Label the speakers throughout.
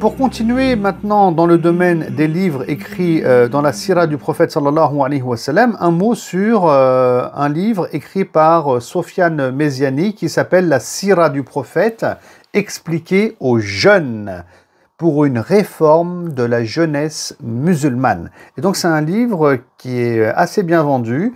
Speaker 1: Pour continuer maintenant dans le domaine des livres écrits dans la sira du prophète sallallahu alayhi wa sallam, un mot sur un livre écrit par Sofiane Meziani qui s'appelle la sira du prophète expliquée aux jeunes pour une réforme de la jeunesse musulmane. Et donc c'est un livre qui est assez bien vendu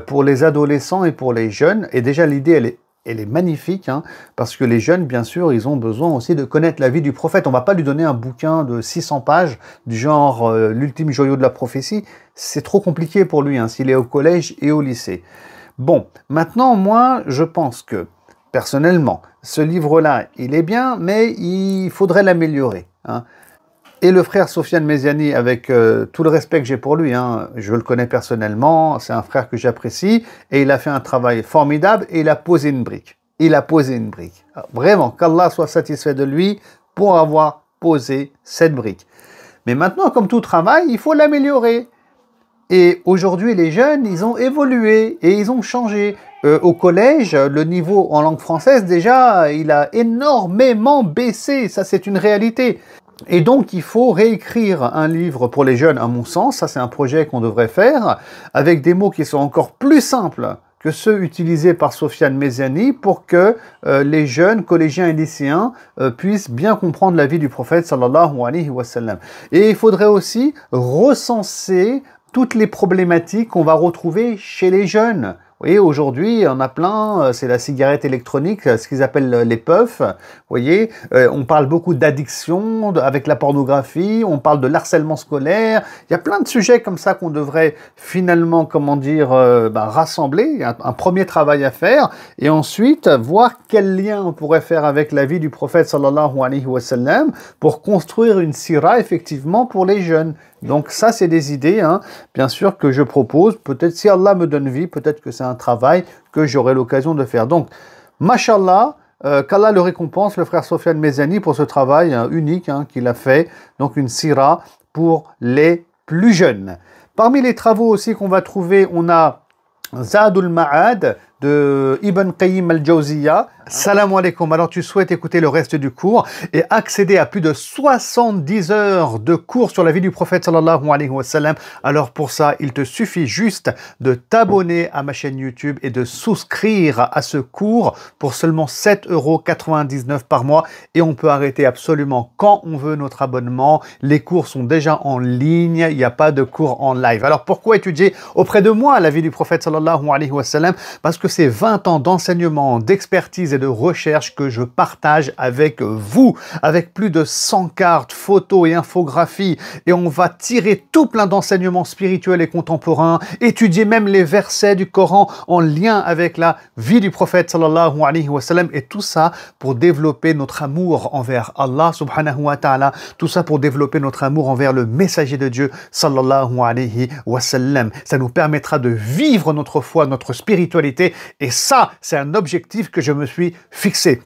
Speaker 1: pour les adolescents et pour les jeunes. Et déjà l'idée elle est magnifique, hein, parce que les jeunes, bien sûr, ils ont besoin aussi de connaître la vie du prophète. On ne va pas lui donner un bouquin de 600 pages, du genre l'ultime joyau de la prophétie. C'est trop compliqué pour lui, hein, s'il est au collège et au lycée. Bon, maintenant, moi, je pense que, personnellement, ce livre-là, il est bien, mais il faudrait l'améliorer, hein. Et le frère Sofiane Meziani, avec tout le respect que j'ai pour lui, hein, je le connais personnellement, c'est un frère que j'apprécie, et il a fait un travail formidable, et il a posé une brique. Il a posé une brique. Alors, vraiment, qu'Allah soit satisfait de lui pour avoir posé cette brique. Mais maintenant, comme tout travail, il faut l'améliorer. Et aujourd'hui, les jeunes, ils ont évolué et ils ont changé. Au collège, le niveau en langue française, déjà, il a énormément baissé. Ça, c'est une réalité. Et donc, il faut réécrire un livre pour les jeunes, à mon sens. Ça, c'est un projet qu'on devrait faire, avec des mots qui sont encore plus simples que ceux utilisés par Sofiane Meziani pour que les jeunes collégiens et lycéens puissent bien comprendre la vie du prophète sallallahu alayhi wa sallam. Et il faudrait aussi recenser toutes les problématiques qu'on va retrouver chez les jeunes. Vous voyez, aujourd'hui, on a plein, c'est la cigarette électronique, ce qu'ils appellent les puffs. Vous voyez, on parle beaucoup d'addiction avec la pornographie, on parle de l'harcèlement scolaire. Il y a plein de sujets comme ça qu'on devrait finalement, comment dire, rassembler. Un premier travail à faire. Et ensuite, voir quel lien on pourrait faire avec la vie du prophète sallallahu alayhi wa sallam pour construire une sira, effectivement, pour les jeunes. Donc ça, c'est des idées, hein, bien sûr, que je propose. Peut-être si Allah me donne vie, peut-être que c'est un travail que j'aurai l'occasion de faire. Donc, mashallah, qu'Allah le récompense, le frère Sofiane Meziani, pour ce travail unique qu'il a fait. Donc une sira pour les plus jeunes. Parmi les travaux aussi qu'on va trouver, on a Zadul Ma'ad de Ibn Qayyim al-Jawziyya. Salam alaikum. Alors tu souhaites écouter le reste du cours et accéder à plus de 70 heures de cours sur la vie du prophète sallallahu alayhi wa sallam. Alors pour ça, il te suffit juste de t'abonner à ma chaîne YouTube et de souscrire à ce cours pour seulement 7,99 € par mois. Et on peut arrêter absolument quand on veut notre abonnement. Les cours sont déjà en ligne, il n'y a pas de cours en live. Alors pourquoi étudier auprès de moi la vie du prophète sallallahu alayhi wa sallam? Parce que c'est 20 ans d'enseignement, d'expertise et de recherche que je partage avec vous, avec plus de 100 cartes, photos et infographies. Et on va tirer tout plein d'enseignements spirituels et contemporains, étudier même les versets du Coran en lien avec la vie du prophète sallallahu alayhi wa sallam. Et tout ça pour développer notre amour envers Allah subhanahu wa ta'ala. Tout ça pour développer notre amour envers le messager de Dieu sallallahu alayhi wa sallam. Ça nous permettra de vivre notre foi, notre spiritualité. Et ça, c'est un objectif que je me suis fixé.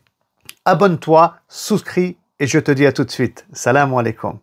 Speaker 1: Abonne-toi, souscris et je te dis à tout de suite. Salam alaikum.